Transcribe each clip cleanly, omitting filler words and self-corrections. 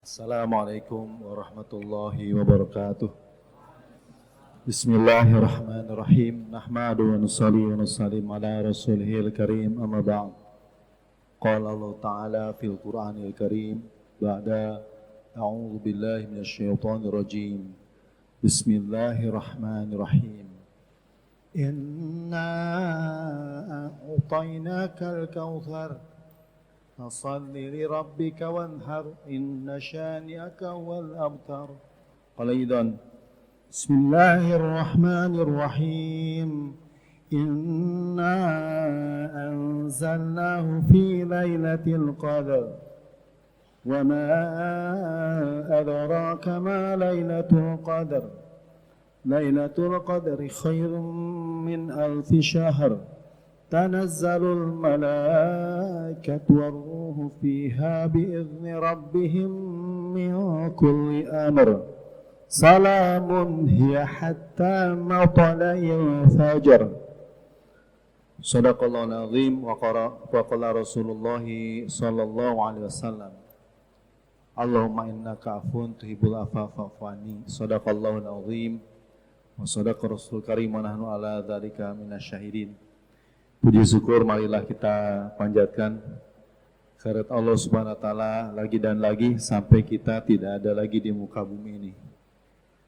Assalamualaikum warahmatullahi wabarakatuh. Bismillahirrahmanirrahim. Nahmadu wa nusalli wa nusallim ala rasulihil karim amma ba'd. Qala Allah Ta'ala fil Qur'anil Karim ba'da a'udzu billahi minasyaitonir rajim. Bismillahirrahmanirrahim. Inna a'tainakal kautsar فصل لربك وانحر إن شانئك هو الأبتر. قال أيضا بسم الله الرحمن الرحيم إنا أنزلناه في ليلة القدر وما أدراك ما ليلة القدر ليلة القدر خير من 1000 شهر تنزل الملائكة والروح فيها بإذن ربهم من كل أمر سلام هي حتى مطلع الفجر. صدق الله العظيم وقال رسول الله صلى الله عليه وسلم اللهم إنك عفو تحب العفو فاعف عني. صدق الله العظيم وصدق رسول الكريم ونحن على ذلك من الشاهدين. Puji syukur marilah kita panjatkan kehadirat Allah Subhanahu wa taala lagi dan lagi sampai kita tidak ada lagi di muka bumi ini.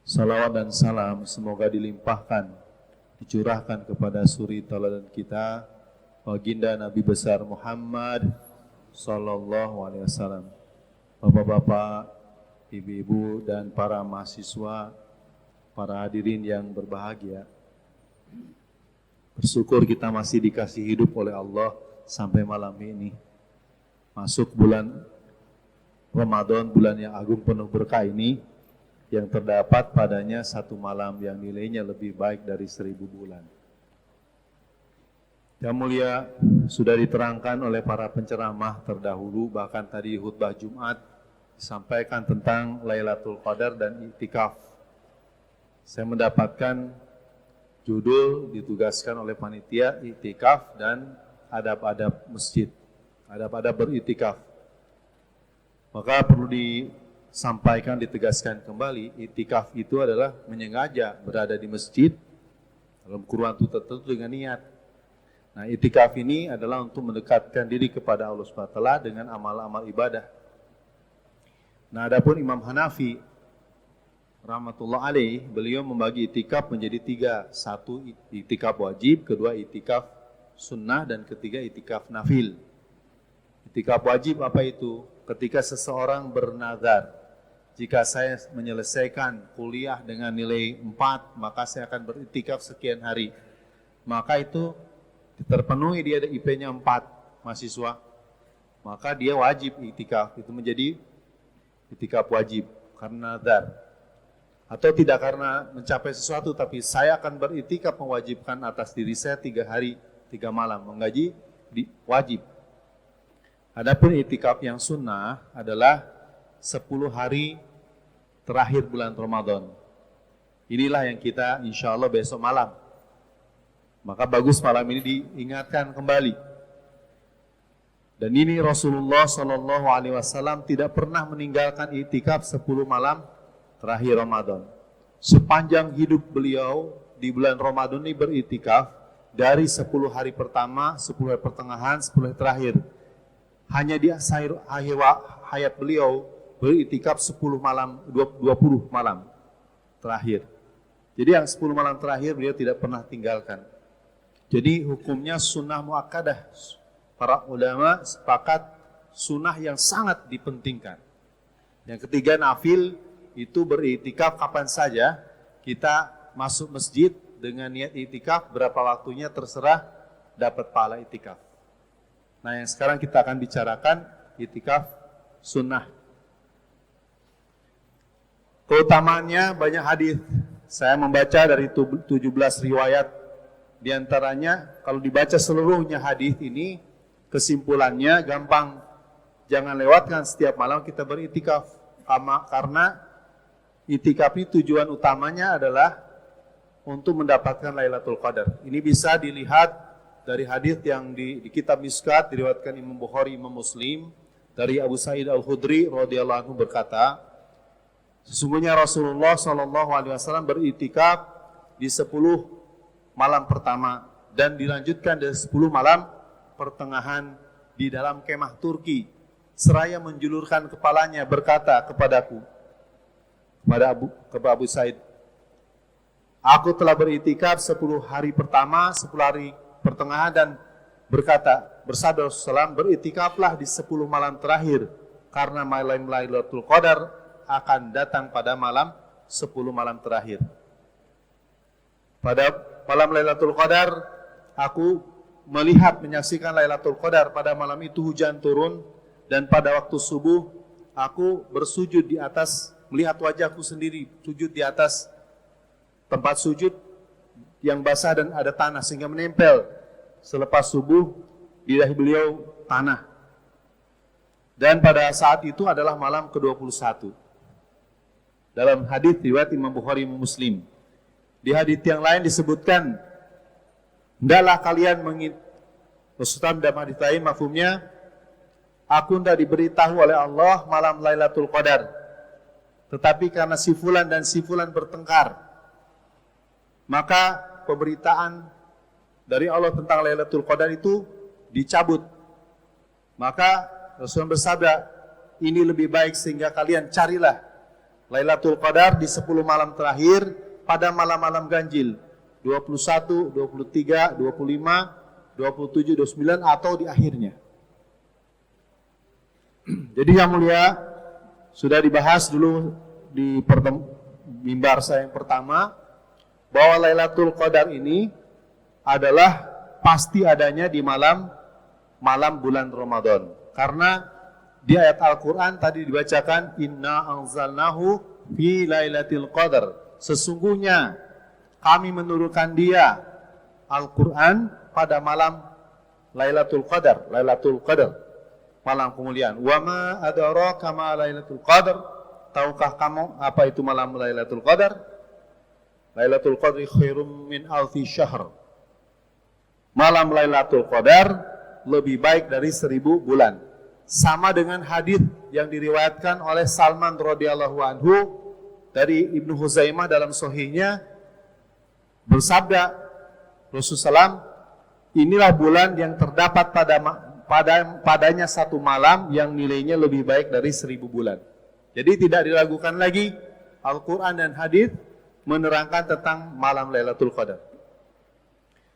Salawat dan salam semoga dilimpahkan, dicurahkan kepada suri tauladan kita, baginda Nabi besar Muhammad sallallahu alaihi wasallam. Bapak-bapak, ibu-ibu dan para mahasiswa, para hadirin yang berbahagia. Bersyukur kita masih dikasih hidup oleh Allah sampai malam ini. Masuk bulan Ramadan, bulan yang agung penuh berkah ini, yang terdapat padanya satu malam yang nilainya lebih baik dari 1000 bulan. Yang mulia sudah diterangkan oleh para penceramah terdahulu, bahkan tadi khutbah Jumat disampaikan tentang Lailatul Qadar dan iktikaf. Saya mendapatkan judul ditugaskan oleh panitia iktikaf dan adab-adab masjid, adab-adab beriktikaf. Maka perlu disampaikan, ditegaskan kembali, iktikaf itu adalah menyengaja berada di masjid dalam kurun waktu tertentu dengan niat. Nah, iktikaf ini adalah untuk mendekatkan diri kepada Allah Subhanahu wa taala dengan amal-amal ibadah. Nah, adapun Imam Hanafi rahmatullah alaih, beliau membagi itikaf menjadi 3. 1 itikaf wajib, kedua itikaf sunnah, dan ketiga itikaf nafil. Itikaf wajib apa itu? Ketika seseorang bernazar, jika saya menyelesaikan kuliah dengan nilai 4, maka saya akan beritikaf sekian hari. Maka itu terpenuhi, dia ada IP-nya 4 mahasiswa, maka dia wajib itikaf. Itu menjadi itikaf wajib karena nazar. Atau tidak karena mencapai sesuatu, tapi saya akan beritikaf mewajibkan atas diri saya 3 hari 3 malam, menggaji wajib. Adapun itikaf yang sunnah adalah 10 hari terakhir bulan Ramadan. Inilah yang kita insya Allah besok malam. Maka bagus malam ini diingatkan kembali. Dan ini Rasulullah SAW tidak pernah meninggalkan itikaf 10 malam terakhir Ramadan. Sepanjang hidup beliau di bulan Ramadan ini beritikaf dari 10 hari pertama, 10 hari pertengahan, 10 hari terakhir. Hanya di akhir hayat beliau beritikaf 10 malam, 20 malam terakhir. Jadi yang 10 malam terakhir beliau tidak pernah tinggalkan. Jadi hukumnya sunnah muakkadah. Para ulama sepakat sunnah yang sangat dipentingkan. Yang ketiga nafil, itu beritikaf kapan saja. Kita masuk masjid dengan niat itikaf, berapa waktunya terserah, dapat pahala itikaf. Nah, yang sekarang kita akan bicarakan itikaf sunnah. Keutamaannya banyak hadis. Saya membaca dari 17 riwayat. Di antaranya kalau dibaca seluruhnya hadis ini, kesimpulannya gampang. Jangan lewatkan setiap malam kita beritikaf. Karena itikaf itu tujuan utamanya adalah untuk mendapatkan Lailatul Qadar. Ini bisa dilihat dari hadis yang di kitab Miskat diriwayatkan Imam Bukhari, Imam Muslim dari Abu Sa'id Al-Khudri radhiyallahu anhu berkata, sesungguhnya Rasulullah SAW beriktikaf di 10 malam pertama dan dilanjutkan dari 10 malam pertengahan di dalam kemah Turki, seraya menjulurkan kepalanya berkata kepadaku, kepada Abu Sa'id, aku telah beriktikaf 10 hari pertama, 10 hari pertengahan, dan bersabda Rasulullah, beriktikaflah di 10 malam terakhir, karena malam Lailatul Qadar akan datang pada malam 10 malam terakhir. Pada malam Lailatul Qadar, aku menyaksikan Lailatul Qadar. Pada malam itu hujan turun, dan pada waktu subuh, aku bersujud di atas, melihat wajahku sendiri, sujud di atas tempat sujud yang basah dan ada tanah, sehingga menempel selepas subuh di dahi beliau tanah. Dan pada saat itu adalah malam ke-21. Dalam hadis riwayat Imam Bukhari Muslim. Di hadis yang lain disebutkan, hendaklah kalian Rasulullah dalam hadis lain mafhumnya, aku tidak diberitahu oleh Allah malam Lailatul Qadar, tetapi karena si fulan dan si fulan bertengkar, maka pemberitaan dari Allah tentang Lailatul Qadar itu dicabut. Maka Rasulullah bersabda, ini lebih baik sehingga kalian carilah Lailatul Qadar di 10 malam terakhir pada malam-malam ganjil, 21, 23, 25, 27, 29 atau di akhirnya. Jadi yang mulia, sudah dibahas dulu di mimbar saya yang pertama, bahwa Lailatul Qadar ini adalah pasti adanya di malam bulan Ramadan. Karena di ayat Al-Quran tadi dibacakan, Inna anzalnahu fi lailatul qadar. Sesungguhnya kami menurunkan dia, Al-Quran, pada malam Lailatul Qadar, malam kemuliaan. Wa ma adraka ma Lailatul Qadar. Tahukah kamu apa itu malam Lailatul Qadar? Lailatul Qadri khairum min alfi syahr. Malam Lailatul Qadar lebih baik dari 1000 bulan. Sama dengan hadis yang diriwayatkan oleh Salman radhiyallahu anhu dari Ibnu Huzaimah dalam sahihnya, bersabda Rasulullah, inilah bulan yang terdapat padanya satu malam yang nilainya lebih baik dari 1000 bulan. Jadi tidak diragukan lagi, Al-Quran dan hadis menerangkan tentang malam Lailatul Qadar.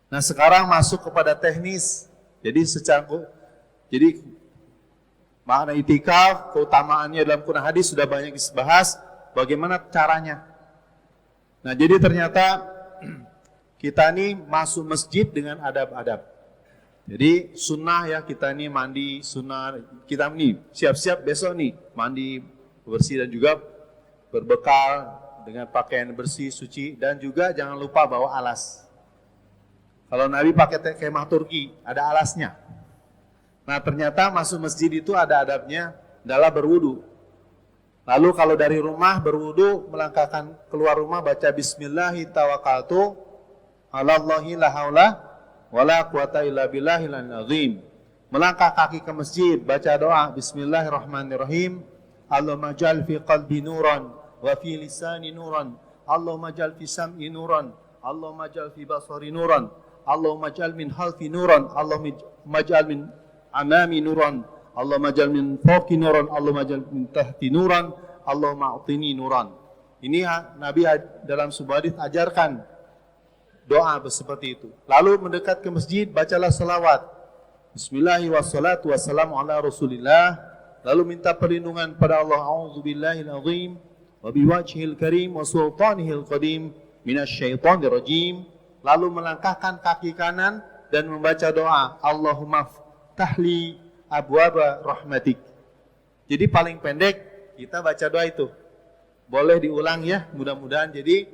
Nah, sekarang masuk kepada teknis. Jadi makna itikaf, keutamaannya dalam Quran hadis sudah banyak dibahas. Bagaimana caranya? Nah, jadi ternyata kita ini masuk masjid dengan adab-adab. Jadi sunnah ya, kita ini mandi, sunnah kita ini siap-siap besok nih mandi bersih dan juga berbekal dengan pakaian bersih, suci, dan juga jangan lupa bawa alas. Kalau Nabi pakai kemah Turki, ada alasnya. Nah, ternyata masuk masjid itu ada adabnya, adalah berwudu. Lalu kalau dari rumah berwudu, melangkahkan keluar rumah, baca Bismillahi tawakkaltu ala Allahi la haula wala quwata illa billahil azim. Melangkah kaki ke masjid, baca doa Bismillahirrahmanirrahim. Allahumma ja'al fi qalbi nuran wa fi lisani nuran. Allahumma ja'al fi sam'i nuran. Allahumma ja'al fi basari nuran. Allahumma ja'al min khalfi nuran. Allahumma ja'al min amami nuran. Allahumma ja'al min fawqi nuran. Allahumma ja'al min tahti nuran. Allahumma a'tini nuran. Ini Nabi dalam sebuah hadis ajarkan doa seperti itu. Lalu mendekat ke masjid, bacalah salawat. Bismillahirrahmanirrahim wassalatu wassalamu ala Rasulillah. Lalu minta perlindungan pada Allah. A'udzubillahil azim wa biwajhil karim wa sultanihil qadim minasyaitonir rajim. Lalu melangkahkan kaki kanan dan membaca doa, Allahumma ftahli abwaba rahmatik. Jadi paling pendek kita baca doa itu. Boleh diulang ya, mudah-mudahan jadi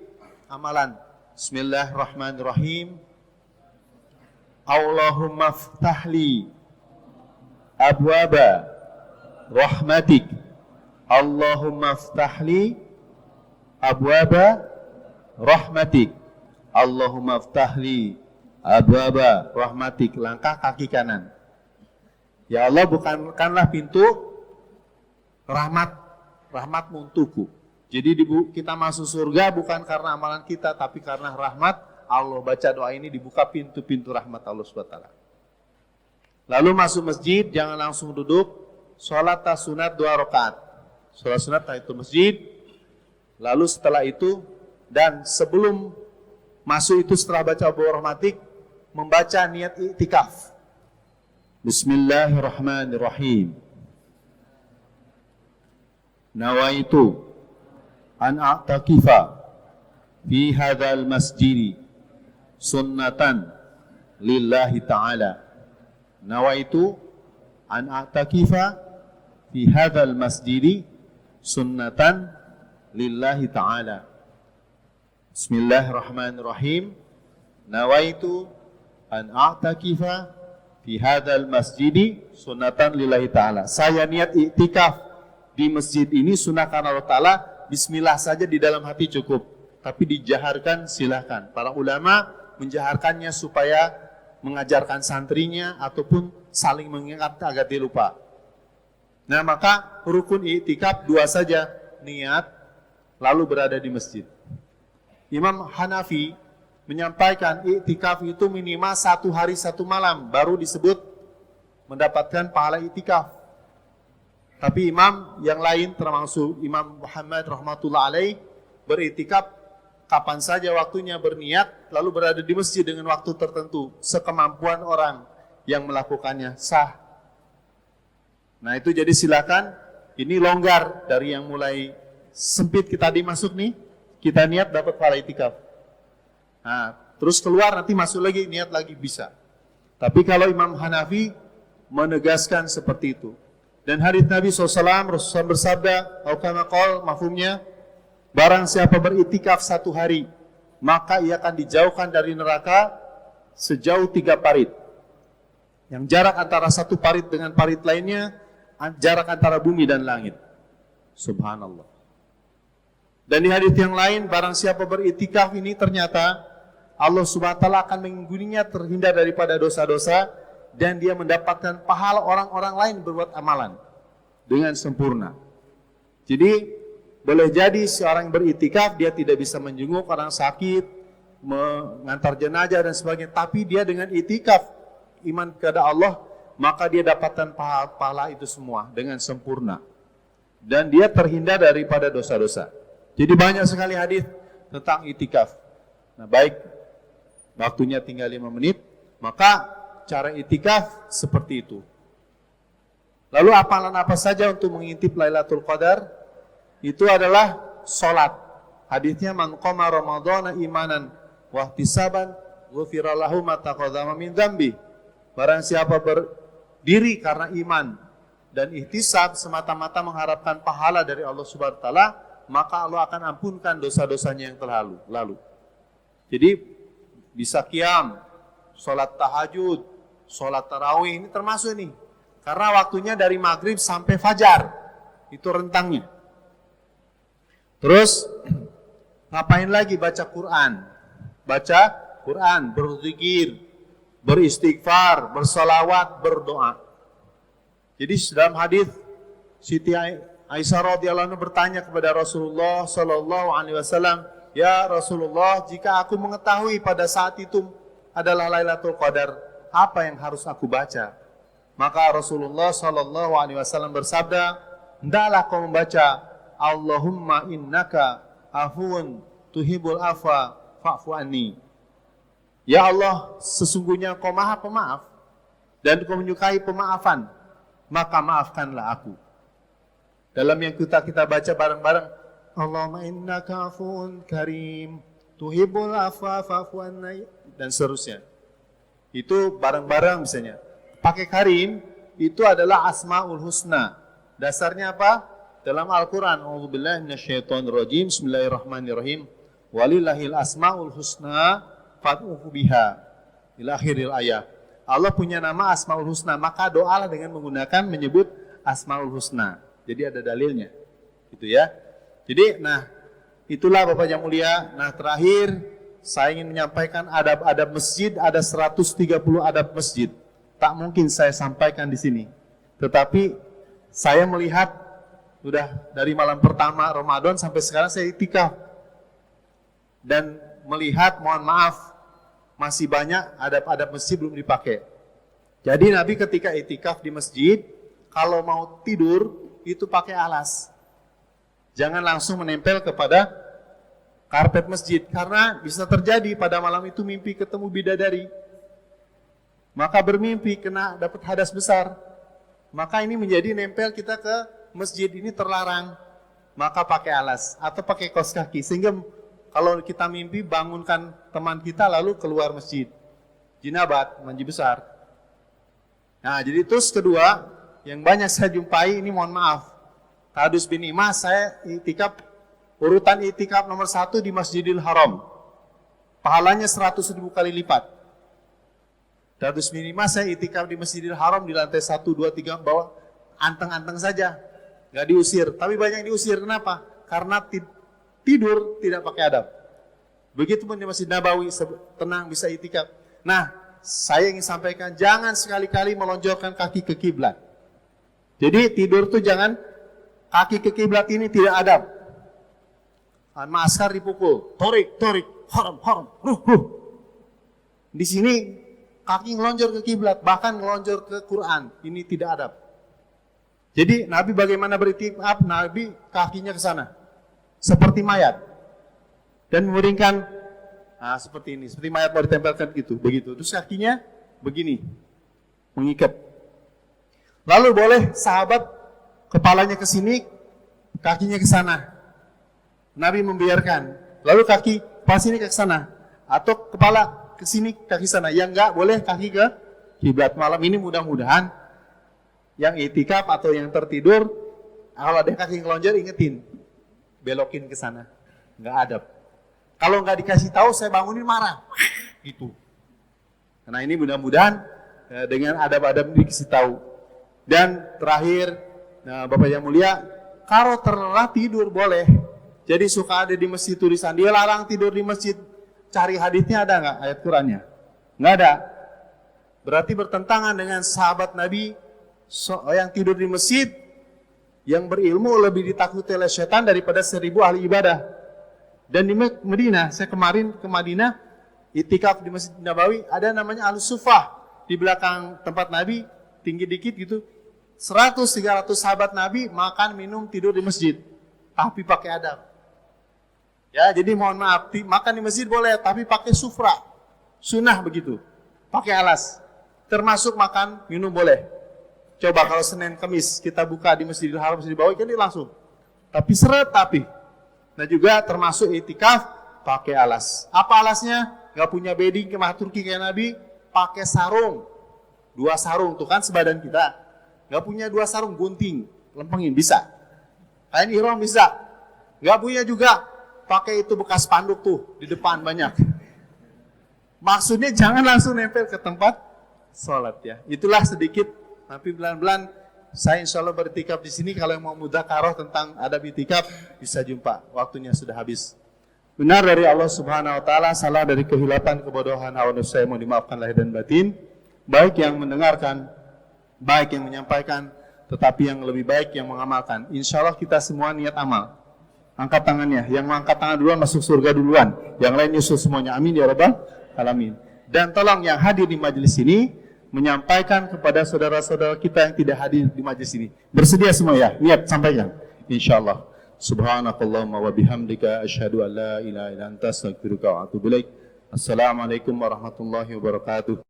amalan. Bismillahirrahmanirrahim. Allahumma ftahli abwaba rahmatik. Allahumma ftahli abwaba rahmatik. Allahumma ftahli abwaba rahmatik. Langkah kaki kanan. Ya Allah, bukanlah pintu rahmatmu untukku. Jadi kita masuk surga bukan karena amalan kita, tapi karena rahmat Allah. Baca doa ini dibuka pintu-pintu rahmat Allah SWT. Lalu masuk masjid, jangan langsung duduk. Sholat sunat 2 rakaat. Sholat sunat tahiyatul masjid. Lalu setelah itu dan sebelum masuk itu setelah baca Ar-Rahmatik, membaca niat i'tikaf. Bismillahirrahmanirrahim. Nawaitu an a'takifa fi hadzal masjid sunnatan lillahi ta'ala. Nawaitu an a'takifa fi hadzal masjid sunnatan lillahi ta'ala. Bismillahirrahmanirrahim. Nawaitu an a'takifa fi hadzal masjid sunnatan lillahi ta'ala. Saya niat i'tikaf di masjid ini sunnah karena Allah Ta'ala. Bismillah saja di dalam hati cukup, tapi dijaharkan silahkan. Para ulama menjaharkannya supaya mengajarkan santrinya ataupun saling mengingat agar dia lupa. Nah, maka rukun i'tikaf 2 saja, niat lalu berada di masjid. Imam Hanafi menyampaikan i'tikaf itu minimal 1 hari 1 malam baru disebut mendapatkan pahala i'tikaf. Tapi imam yang lain termasuk Imam Muhammad rahmatullah alaih beriktikaf kapan saja waktunya, berniat lalu berada di masjid dengan waktu tertentu sekemampuan orang yang melakukannya sah. Nah itu jadi silakan, ini longgar dari yang mulai sempit kita dimasuk nih, kita niat dapat pahala i'tikaf. Nah terus keluar nanti masuk lagi niat lagi bisa. Tapi kalau Imam Hanafi menegaskan seperti itu. Dan hadits Nabi SAW, Rasulullah bersabda, al-kamakol, mafhumnya, barang siapa beriktikaf 1 hari, maka ia akan dijauhkan dari neraka sejauh 3 parit. Yang jarak antara 1 parit dengan parit lainnya, jarak antara bumi dan langit. Subhanallah. Dan di hadits yang lain, barang siapa beriktikaf ini ternyata Allah SWT akan mengampuninya terhindar daripada dosa-dosa, dan dia mendapatkan pahala orang-orang lain berbuat amalan dengan sempurna. Jadi boleh jadi seorang beriktikaf dia tidak bisa menjenguk orang sakit, mengantar jenazah dan sebagainya, tapi dia dengan iktikaf iman kepada Allah, maka dia dapatkan pahala itu semua dengan sempurna. Dan dia terhindar daripada dosa-dosa. Jadi banyak sekali hadis tentang iktikaf. Nah, baik waktunya tinggal 5 menit, maka cara i'tikaf seperti itu. Lalu amalan apa saja untuk mengintip Lailatul Qadar? Itu adalah salat. Hadisnya man qama ramadhana imanan wa ihtisaban ghufira lahu ma taqaddama min dzambi. Barang siapa berdiri karena iman dan ihtisab semata-mata mengharapkan pahala dari Allah Subhanahu wa taala, maka Allah akan ampunkan dosa-dosanya yang telah lalu. Jadi bisa qiyam, salat tahajud, sholat tarawih, ini termasuk nih. Karena waktunya dari maghrib sampai fajar. Itu rentangnya. Terus, ngapain lagi? Baca Quran. Baca Quran, berzikir, beristighfar, bersolawat, berdoa. Jadi dalam hadis Siti Aisyah radhiyallahu anha bertanya kepada Rasulullah sallallahu alaihi wasallam, "Ya Rasulullah, jika aku mengetahui pada saat itu adalah Lailatul Qadar, apa yang harus aku baca?" Maka Rasulullah sallallahu alaihi wasallam bersabda, "Hendaklah kau membaca Allahumma innaka afuwun tuhibul afwa fa'fu anni." Ya Allah, sesungguhnya Kau Maha Pemaaf dan Kau menyukai pemaafan, maka maafkanlah aku. Dalam yang kita baca bareng-bareng, Allahumma innaka afuwun karim tuhibul afwa fa'fu anni, dan seterusnya. Itu bareng-bareng misalnya. Pakai karim, itu adalah Asmaul Husna. Dasarnya apa? Dalam Al-Quran, A'udzubillahi minasyaitonirrajim, Bismillahirrahmanirrahim, walillahil asmaul husna fad'uhu biha, ila akhiril ayat. Allah punya nama Asmaul Husna, maka doalah dengan menggunakan menyebut Asmaul Husna. Jadi ada dalilnya. Gitu ya. Jadi, nah, itulah Bapak yang mulia. Nah, terakhir saya ingin menyampaikan adab-adab masjid, ada 130 adab masjid. Tak mungkin saya sampaikan di sini. Tetapi saya melihat Sudah dari malam pertama Ramadan sampai sekarang saya itikaf. Dan melihat, mohon maaf, masih banyak adab-adab masjid belum dipakai. Jadi Nabi ketika itikaf di masjid, kalau mau tidur, itu pakai alas. Jangan langsung menempel kepada karpet masjid, karena bisa terjadi pada malam itu mimpi ketemu bidadari. Maka bermimpi kena dapat hadas besar. Maka ini menjadi nempel kita ke masjid ini terlarang. Maka pakai alas atau pakai kaos kaki. Sehingga kalau kita mimpi bangunkan teman kita lalu keluar masjid. Jinabat, mandi besar. Nah jadi terus kedua, yang banyak saya jumpai ini mohon maaf. Tadus bin Imas, saya itikaf, urutan itikaf nomor 1 di Masjidil Haram. Pahalanya 100.000 kali lipat. Tadus bin Imas, saya itikaf di Masjidil Haram di lantai 1, 2, 3 bawah. Anteng-anteng saja, nggak diusir. Tapi banyak yang diusir, kenapa? Karena tidur tidak pakai adab. Begitupun di Masjid Nabawi, tenang bisa itikaf. Nah, saya ingin sampaikan, jangan sekali-kali melonjorkan kaki ke kiblat. Jadi tidur tuh jangan kaki ke kiblat, ini tidak adab. Maskar dipukul, torik, haram, ruh. Di sini kaki ngelonjor ke kiblat, bahkan ngelonjor ke Quran, ini tidak adab. Jadi Nabi bagaimana beritikaf? Nabi kakinya ke sana, seperti mayat, dan memuringkan. Nah, seperti ini, seperti mayat mau ditempelkan gitu, begitu. Terus kakinya begini, mengikat. Lalu boleh sahabat kepalanya ke sini, kakinya ke sana. Nabi membiarkan. Lalu kaki pas ini ke sana, atau kepala ke sini, kaki sana. Yang enggak boleh kaki ke kiblat. Malam ini mudah-mudahan yang itikaf atau yang tertidur, kalau ada kaki ngelonjor ingetin, belokin ke sana, enggak adab. Kalau nggak dikasih tahu, saya bangunin marah, gitu. Karena ini mudah-mudahan dengan adab-adab dikasih tahu. Dan terakhir, Bapak yang mulia, kalau terlelap tidur boleh. Jadi suka ada di masjid tulisan, dia larang tidur di masjid. Cari hadisnya ada nggak ayat Qurannya? Nggak ada. Berarti bertentangan dengan sahabat Nabi yang tidur di masjid, yang berilmu lebih ditakuti oleh setan daripada 1000 ahli ibadah. Dan di Madinah, saya kemarin ke Madinah, itikaf di Masjid Nabawi, ada namanya Al-Sufah. Di belakang tempat Nabi, tinggi dikit gitu, 100-300 sahabat Nabi makan, minum, tidur di masjid. Tapi pakai adab. Ya, jadi mohon maaf, makan di masjid boleh, tapi pakai sufra. Sunnah begitu. Pakai alas. Termasuk makan, minum boleh. Coba kalau Senin Kamis kita buka di Masjidil Haram, Masjidil Nabawi, kan ini langsung. Tapi seret, tapi. Nah juga termasuk itikaf pakai alas. Apa alasnya? Gak punya bedding ke Turki kayak Nabi, pakai sarung. 2 sarung tuh kan sebadan kita. Gak punya 2 sarung, gunting, lempengin bisa. Kain ihram bisa. Gak punya juga, pakai itu bekas spanduk tuh di depan banyak. Maksudnya jangan langsung nempel ke tempat sholat ya. Itulah sedikit. Tapi bulan-bulan saya insya Allah beritikaf di sini. Kalau yang mau mudzakarah tentang adab itikaf bisa jumpa. Waktunya sudah habis. Benar dari Allah Subhanahu Wa Taala, salah dari kehilapan, kebodohan, hawa nafsu saya mohon dimaafkan lahir dan batin. Baik yang mendengarkan, baik yang menyampaikan, tetapi yang lebih baik yang mengamalkan. Insya Allah kita semua niat amal. Angkat tangannya. Yang mengangkat tangan duluan masuk surga duluan. Yang lain nyusul semuanya. Amin ya rabbal alamin. Dan tolong yang hadir di majelis ini menyampaikan kepada saudara-saudara kita yang tidak hadir di majelis ini. Bersedia semua ya? Niat sampaikan. Insyaallah. Subhanakallahumma wa bihamdika asyhadu an la ilaha illa anta astaghfiruka wa atubu ilaik. Assalamualaikum warahmatullahi wabarakatuh.